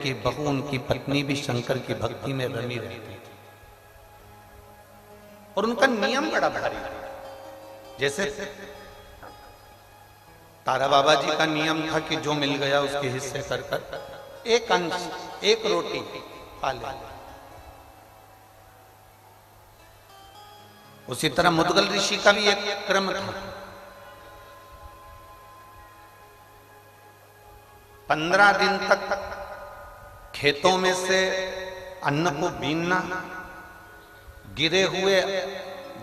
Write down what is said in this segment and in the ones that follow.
कि बहू उनकी पत्नी भी शंकर की भक्ति में रमी रहती थी और उनका नियम बड़ा भारी था। जैसे तारा बाबा जी का नियम था कि जो मिल गया उसके हिस्से कर कर एक अंश, एक रोटी खा ले। उसी तरह मुदगल ऋषि का भी एक क्रम था। 15 दिन तक खेतों में से अन्न को बीनना, गिरे हुए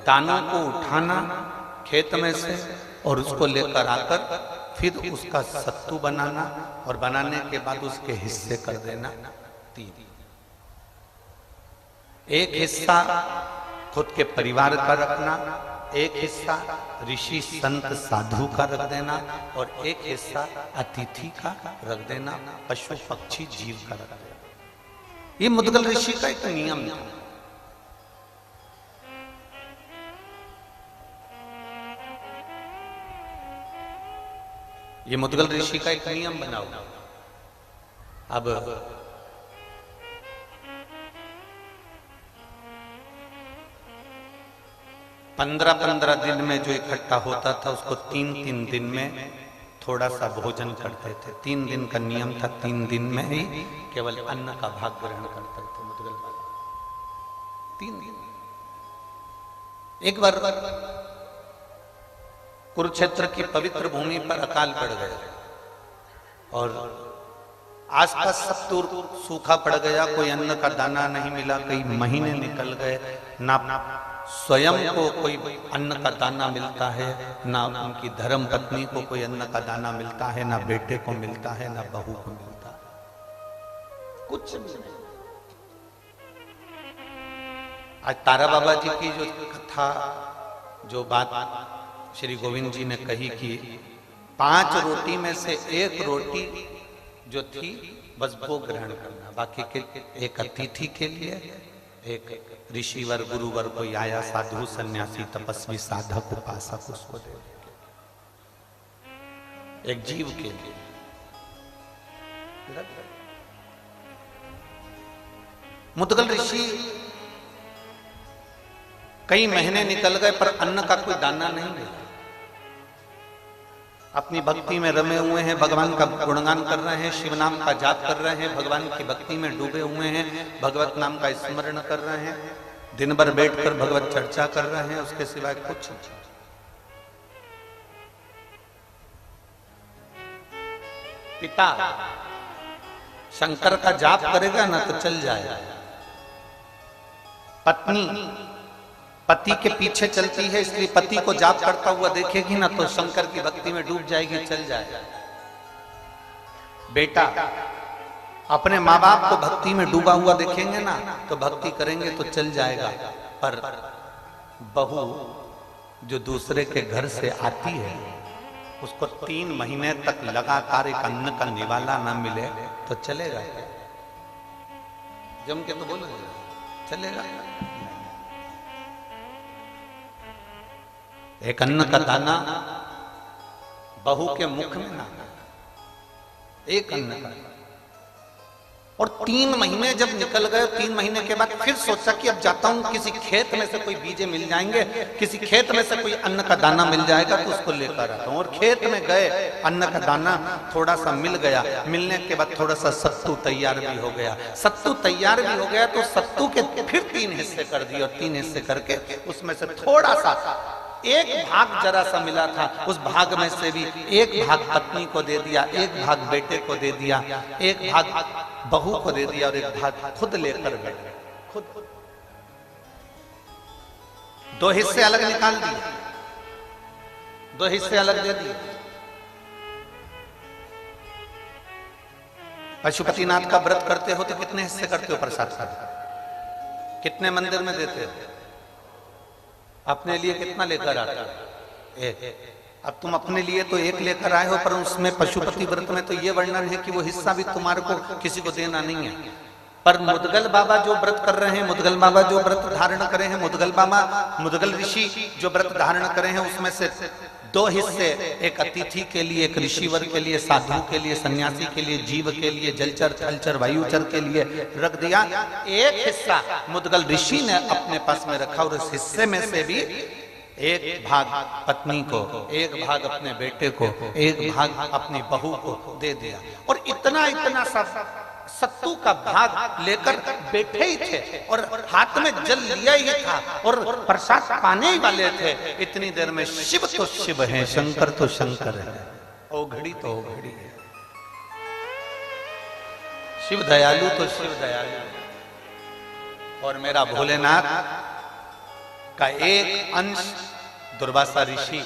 दानों को उठाना खेत में से और उसको लेकर आकर फिर उसका सत्तू बनाना और बनाने के बाद उसके हिस्से कर देना 3। एक हिस्सा खुद के परिवार का रखना, एक हिस्सा ऋषि संत साधु का रख देना और एक हिस्सा अतिथि का रख देना, पशु पक्षी जीव का रख देना। ये मुदगल ऋषि का एक नियम था। ये मुदगल ऋषि का एक नियम बना हुआ। अब 15-15 दिन में जो इकट्ठा होता था उसको 3-3 दिन में थोड़ा सा भोजन करते थे। 3 दिन का नियम था, 3 दिन में ही केवल अन्न का भाग ग्रहण करते थे मुदगल बाबा। 3 दिन। एक बार कुरुक्षेत्र की पवित्र भूमि पर अकाल पड़ गया और आसपास सब दूर सूखा पड़ गया, कोई अन्न का दाना नहीं मिला, कई महीने निकल गए, ना स्वयं को कोई अन्न का दाना मिलता है, ना उनकी धर्म पत्नी को कोई अन्न का दाना मिलता है, ना बेटे को मिलता है, ना बहू को मिलता है, कुछ नहीं। आज तारा बाबा जी की जो कथा, जो बात श्री गोविंद जी ने कही कि 5 रोटी में से 1 रोटी जो थी बस वो ग्रहण करना, बाकी के एक अतिथि के लिए, एक ऋषिवर गुरुवर कोई आया, साधु सन्यासी तपस्वी साधक उपासक, उसको दे, एक जीव के लिए। मुदगल ऋषि कई महीने निकल गए पर अन्न का कोई दाना नहीं मिला। अपनी भक्ति में रमे हुए हैं, भगवान का गुणगान कर रहे हैं, शिव नाम का जाप कर रहे हैं, भगवान की भक्ति में डूबे हुए हैं, भगवत नाम का स्मरण कर रहे हैं, दिन भर बैठकर भगवत चर्चा कर रहे हैं, उसके सिवाय कुछ नहीं। पिता शंकर का जाप करेगा ना तो चल जाएगा, पत्नी पति के पीछे चलती है इसलिए पति को जाप करता हुआ देखेगी ना तो शंकर की भक्ति में डूब जाएगी, चल जाएगा। बेटा अपने माँ बाप को भक्ति में डूबा हुआ देखेंगे ना तो भक्ति करेंगे तो चल जाएगा, पर बहू जो दूसरे के घर से आती है उसको 3 महीने तक लगातार एक अन्न का निवाला ना मिले तो चलेगा? जम के तो बोलो चलेगा? एक अन्न का दाना बहू के मुख में ना, एक अन्न का। और 3 महीने जब निकल गए, 3 महीने के बाद फिर सोचा कि अब जाता हूं, किसी खेत में से कोई बीजे मिल जाएंगे, किसी खेत में से कोई अन्न का दाना मिल जाएगा तो उसको लेकर आता हूं। और खेत में गए, अन्न का दाना थोड़ा सा मिल गया, मिलने के बाद थोड़ा सा सत्तू तैयार भी हो गया। सत्तू तैयार भी हो गया तो सत्तू के फिर 3 हिस्से कर दिए और 3 हिस्से करके उसमें से थोड़ा सा, एक भाग जरा सा मिला था, उस भाग में से भी एक भाग पत्नी को दे दिया, एक भाग बेटे को दे दिया, एक भाग बहू को दे दिया और एक भाग खुद लेकर गए। खुद 2 हिस्से अलग निकाल दिए, 2 हिस्से अलग दे दिए। पशुपतिनाथ का व्रत करते हो तो कितने हिस्से करते हो प्रसाद का? कितने मंदिर में देते हो? अपने लिए कितना लेकर आते हो? एक। अब तुम अपने लिए तो एक लेकर आए हो, पर उसमें पशुपति व्रत में तो ये वर्णन है कि वो हिस्सा भी तुम्हारे को किसी को देना नहीं है। पर मुदगल बाबा जो व्रत कर रहे हैं, मुदगल बाबा जो व्रत धारण करे हैं, मुदगल बाबा, मुदगल ऋषि जो व्रत धारण करे हैं, उसमें से दो हिस्से, एक अतिथि के लिए, एक ऋषिवर के लिए, साधु के लिए, सन्यासी के लिए, जीव के लिए, जलचर, थलचर, वायुचर के लिए रख दिया। एक हिस्सा मुदगल ऋषि ने अपने पास में रखा और उस हिस्से में से भी एक भाग पत्नी को, एक भाग अपने बेटे को, एक भाग अपनी बहू को दे दिया। और इतना इतना सब सत्तू का भाग लेकर बैठे ही थे और हाथ में जल लिया ही था और प्रसाद पाने ही वाले थे। इतनी देर में शिव तो शिव है, शंकर तो शंकर है, ओघड़ी तो ओघड़ी है, शिव दयालु तो शिव दयालु है। और मेरा भोलेनाथ का एक अंश दुर्वासा ऋषि,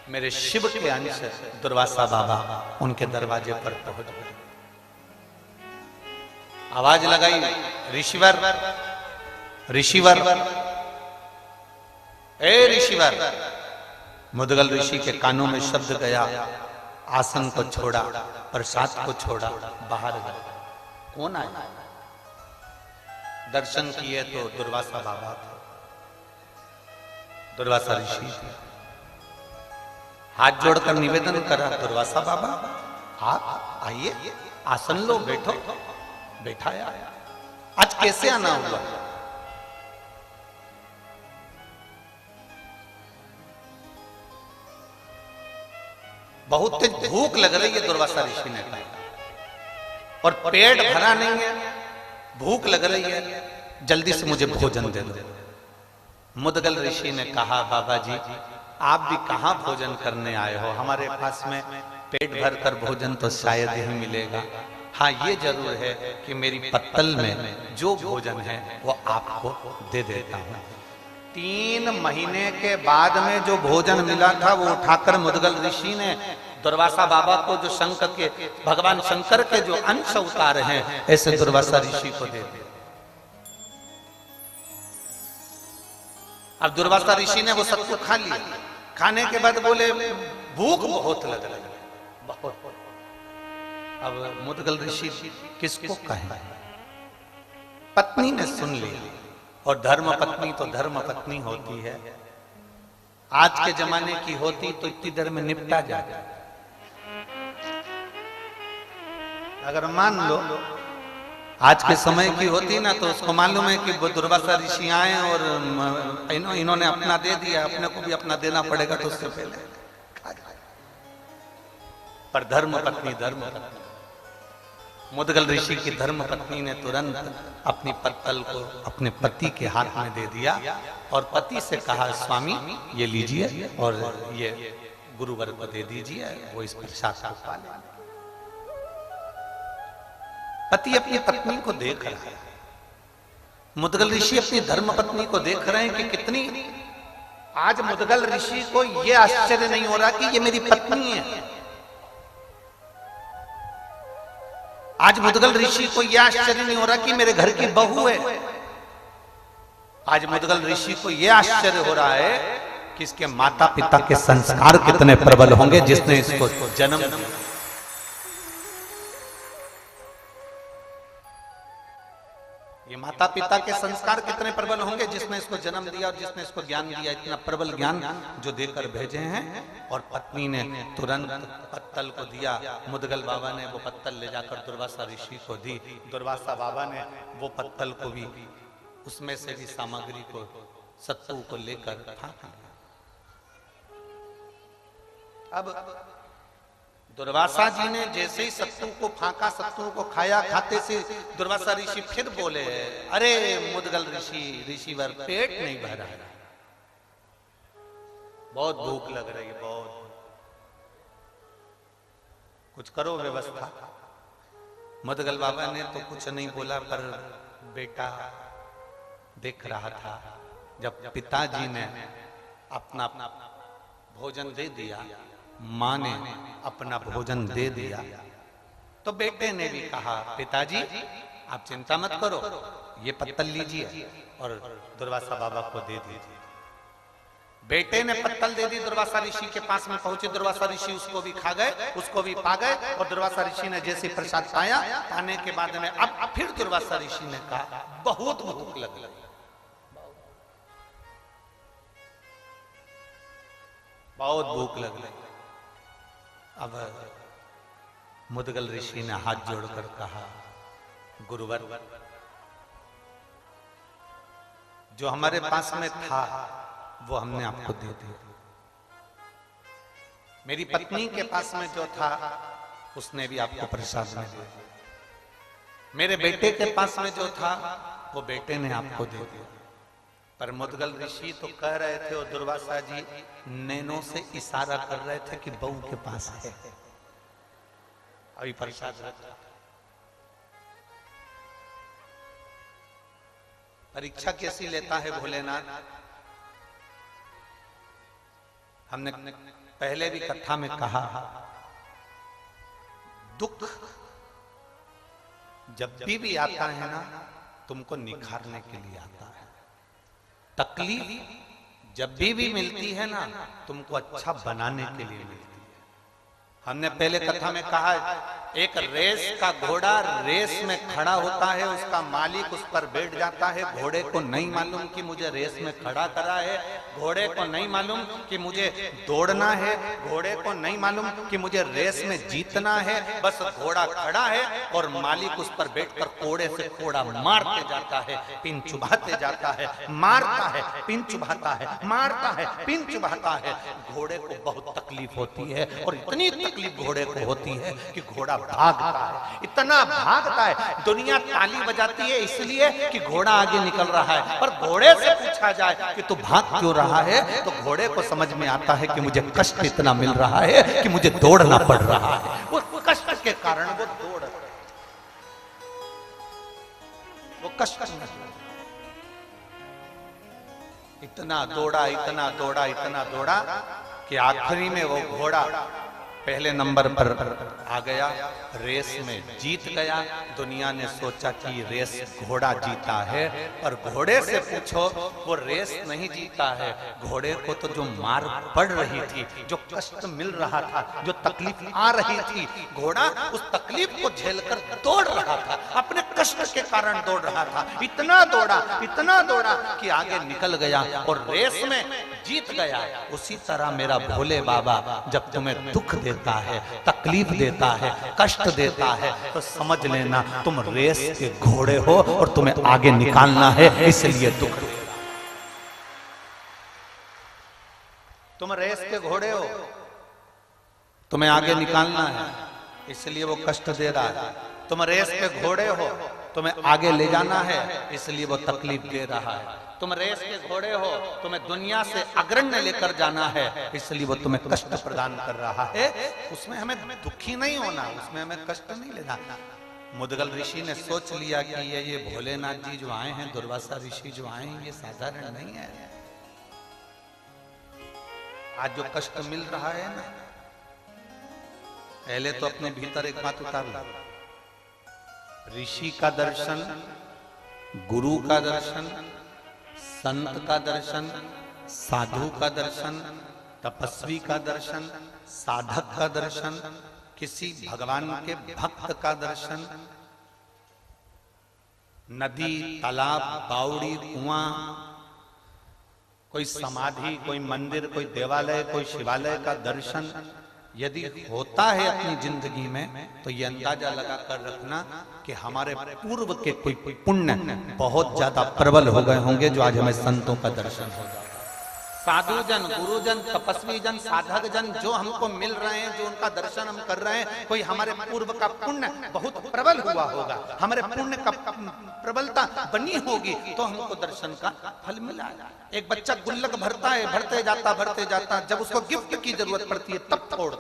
मेरे शिव के अंश दुर्वासा बाबा उनके दरवाजे पर पहुंच गए। आवाज लगाई, ऋषिवर ऋषिवर, ए ऋषिवर। मुदगल ऋषि के कानों में शब्द गया, आसन को छोड़ा, प्रसाद को छोड़ा, बाहर गए। कौन आया? दर्शन किए तो दुर्वासा बाबा थे, दुर्वासा ऋषि थे। हाथ जोड़कर निवेदन करा, दुर्वासा बाबा आप आइए, आसन लो, बैठो। बैठाया। आज कैसे आना हुआ? बहुत तेज भूख लग रही है, दुर्वासा ऋषि ने कहा, और पेट भरा नहीं है, भूख लग रही है, जल्दी से मुझे भोजन दे दो। मुदगल ऋषि ने कहा, बाबा जी आप भी कहां भोजन करने आए हो? हमारे पास में पेट भर कर भोजन तो शायद ही मिलेगा। हाँ ये जरूर है कि मेरी पत्तल में जो भोजन है वो आपको दे देता हूं। 3 महीने के बाद में जो भोजन मिला था वो उठाकर मुदगल ऋषि ने दुर्वासा बाबा को, जो शंकर के, भगवान शंकर के जो अंश अवतार हैं, ऐसे दुर्वासा ऋषि को दे दिया। अब दुर्वासा ऋषि ने वो सत्तू खा लिया। खाने के बाद बोले भूख बहुत लग रही है, बहुत। अब मुदगल ऋषि किसको कहे? पत्नी ने सुन लिया, और धर्म पत्नी तो धर्म पत्नी होती है। आज के जमाने की होती तो इतनी देर में निपटा जाता। अगर मान लो आज के समय की होती ना, तो उसको मालूम है कि वो दुर्वासा ऋषि आए और इन्होंने अपना दे दिया, अपने को भी अपना देना पड़ेगा, तो उससे पहले। पर धर्म पत्नी, धर्म पत्नी, मुदगल ऋषि की धर्म पत्नी ने तुरंत अपनी पत्तल को अपने पति के हाथ में दे दिया और पति से कहा, स्वामी ये लीजिए और ये गुरुवर को दे दीजिए, वो इस प्रसाद को पा ले। पति अपनी पत्नी को देख रहा है, मुदगल ऋषि अपनी धर्म पत्नी को देख रहे हैं कि कितनी। आज मुदगल ऋषि को यह आश्चर्य नहीं हो रहा कि ये मेरी पत्नी है। आज मुदगल ऋषि को यह आश्चर्य नहीं हो रहा कि मेरे घर की बहू है। आज मुदगल ऋषि को यह आश्चर्य हो रहा है कि इसके माता पिता के संस्कार कितने प्रबल होंगे जिसने इसको जन्म दिया। ये माता पिता के संस्कार कितने प्रबल होंगे जिसने इसको जन्म दिया और जिसने इसको ज्ञान दिया, इतना प्रबल ज्ञान जो देकर भेजे हैं। और पत्नी ने तुरंत पत्तल को दिया। मुदगल बाबा ने वो पत्तल ले जाकर दुर्वासा ऋषि को दी। दुर्वासा बाबा ने वो पत्तल को भी, उसमें से भी सामग्री को, सत्तू को लेकर फाँका। अब दुर्वासा जी ने जैसे ही सत्तू को फाँका, सत्तू को खाया, खाते से दुर्वासा ऋषि फिर बोले, अरे मुदगल ऋषि, ऋषिवर पेट नहीं भरा है, बहुत भूख लग रही है, बहुत, कुछ करो व्यवस्था। मुदगल बाबा ने तो कुछ नहीं बोला, पर बेटा देख रहा था। जब पिताजी ने अपना भोजन दे दिया, माँ ने अपना भोजन दे दिया, तो बेटे ने भी कहा, पिताजी आप चिंता मत करो, ये पत्तल लीजिए और दुर्वासा बाबा को दे दीजिए। बेटे ने पत्तल दे दी, दुर्वासा ऋषि के पास में पहुंचे। दुर्वासा ऋषि उसको भी खा गए, उसको भी पा गए। और दुर्वासा ऋषि ने जैसे प्रसाद पाया, पाने के बाद में अब फिर दुर्वासा ऋषि ने कहा, बहुत भूख लग गई। बहुत भूख लग गई। अब मुदगल ऋषि ने हाथ जोड़कर कहा, गुरुवर, जो हमारे पास में था वो हमने आपको दे दिया। मेरी पत्नी के पास में जो था उसने भी आपको प्रसाद में दे दिया। मेरे बेटे के पास में जो था वो बेटे ने आपको दे दिया। पर मुदगल ऋषि तो कह रहे थे और दुर्वासा जी नैनों से इशारा कर रहे थे कि बहू के पास है, अभी प्रसाद रखा। परीक्षा कैसी लेता है भोलेनाथ। हमने पहले भी कथा में कहा, दुख जब भी आता है ना तुमको निखारने के लिए आता है। तकलीफ जब भी मिलती है ना तुमको अच्छा बनाने के लिए मिलती है। हमने पहले कथा में कहा, एक रेस का घोड़ा रेस में खड़ा होता है, उसका मालिक उस पर बैठ जाता है। घोड़े को नहीं मालूम कि मुझे रेस में खड़ा करा है, घोड़े को नहीं मालूम कि मुझे दौड़ना है, घोड़े को नहीं मालूम कि मुझे रेस में जीतना है। बस घोड़ा खड़ा है और मालिक उस पर बैठकर कोड़े से कोड़ा मारते जाता है, पिन चुभाते जाता है, मारता है, पिन चुभाता है, मारता है, पिन चुभाता है। घोड़े को बहुत तकलीफ होती है और इतनी तकलीफ घोड़े को होती है कि घोड़ा भागता है, इतना भागता है, दुनिया ताली बजाती है इसलिए कि घोड़ा आगे निकल रहा है। पर घोड़े से पूछा जाए कि तू भाग क्यों रहा है, तो घोड़े को समझ में आता है कि मुझे कष्ट इतना मिल रहा है कि मुझे दौड़ना पड़ रहा है। वो कष्ट के कारण वो दौड़, वो कष्ट इतना दौड़ा, इतना दौड़ा, इतना दौड़ा कि आखिरी में वो घोड़ा पहले नंबर पर आ गया, रेस में जीत गया। दुनिया ने सोचा कि रेस घोड़ा जीता है, और घोड़े से पूछो वो रेस नहीं जीता है। घोड़े को तो जो मार पड़ रही थी, जो कष्ट मिल रहा था, जो तकलीफ आ रही थी, घोड़ा उस तकलीफ को झेलकर दौड़ रहा था, अपने कष्ट के कारण दौड़ रहा था। इतना दौड़ा कि आगे निकल गया और रेस में जीत गया। उसी तरह मेरा भोले बाबा जब तुम्हें दुख देता है, तकलीफ देता है, कष्ट देता है, तो समझ लेना तुम रेस के घोड़े हो और तुम्हें आगे निकालना है, इसलिए दुख दे रहा। तुम रेस के घोड़े हो, तुम्हें आगे निकालना है, इसलिए वो कष्ट दे रहा है। तुम रेस के घोड़े हो, तुम्हें आगे ले जाना है, इसलिए वो तकलीफ दे रहा है। तुम रेस के घोड़े हो, तुम्हें दुनिया से अग्रण्य लेकर जाना है, इसलिए वो तुम्हें कष्ट प्रदान कर रहा है। उसमें हमें दुखी नहीं होना, उसमें हमें कष्ट नहीं लेना। मुदगल ऋषि ने सोच लिया कि ये भोलेनाथ जी जो आए हैं, दुर्वासा ऋषि जो आए हैं, ये साधारण नहीं है। आज जो कष्ट मिल रहा है ना, पहले तो अपने भीतर एक बात उतार लो, ऋषि का दर्शन, गुरु का दर्शन, संत का दर्शन, साधु का दर्शन, तपस्वी का दर्शन, साधक का दर्शन, किसी भगवान के भक्त का दर्शन, नदी, तालाब, बावड़ी, कुआं, कोई समाधि, कोई मंदिर, कोई देवालय, कोई शिवालय का दर्शन यदि होता है अपनी जिंदगी में, तो ये अंदाजा लगा कर रखना कि हमारे पूर्व के कोई पुण्य बहुत ज्यादा प्रबल हो गए होंगे, जो आज हमें संतों का दर्शन हो जाता है। साधु जन, गुरुजन, तपस्वी जन, साधक जन जो हमको मिल रहे हैं, जो उनका दर्शन हम कर रहे हैं, कोई हमारे पूर्व का पुण्य बहुत प्रबल हुआ होगा, हमारे पुण्य का प्रबलता बनी होगी, तो हमको दर्शन का फल मिला। एक बच्चा गुल्लक भरता है, भरते जाता, जब उसको गिफ्ट की जरूरत पड़ती है तब तोड़।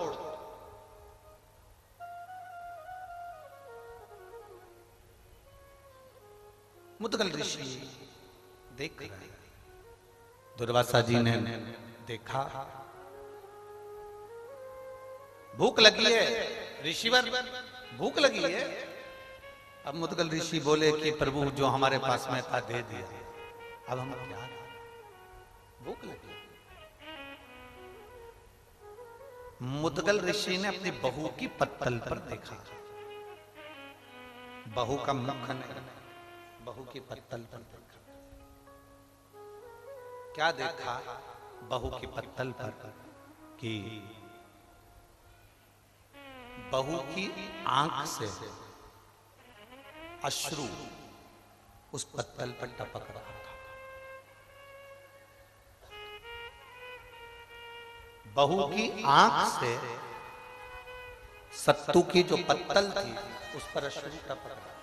मुदगल ऋषि देख रहे हैं, दुर्वासा जी ने देखा, भूख लगी है, ऋषिवर भूख लगी है। अब मुदगल ऋषि बोले कि प्रभु जो हमारे पास में था दे दिया, अब हम क्या, भूख लगी। मुदगल ऋषि ने अपनी बहू की पत्तल पर देखा, बहू का मुख नहीं, बहू की पत्तल पर देखा। क्या देखा? बहू की पत्तल पर कि बहू की आंख से अश्रु उस पत्तल पर टपक रहा था। बहू की आंख से सत्तू की जो पत्तल थी उस पर अश्रु टपक रहा था।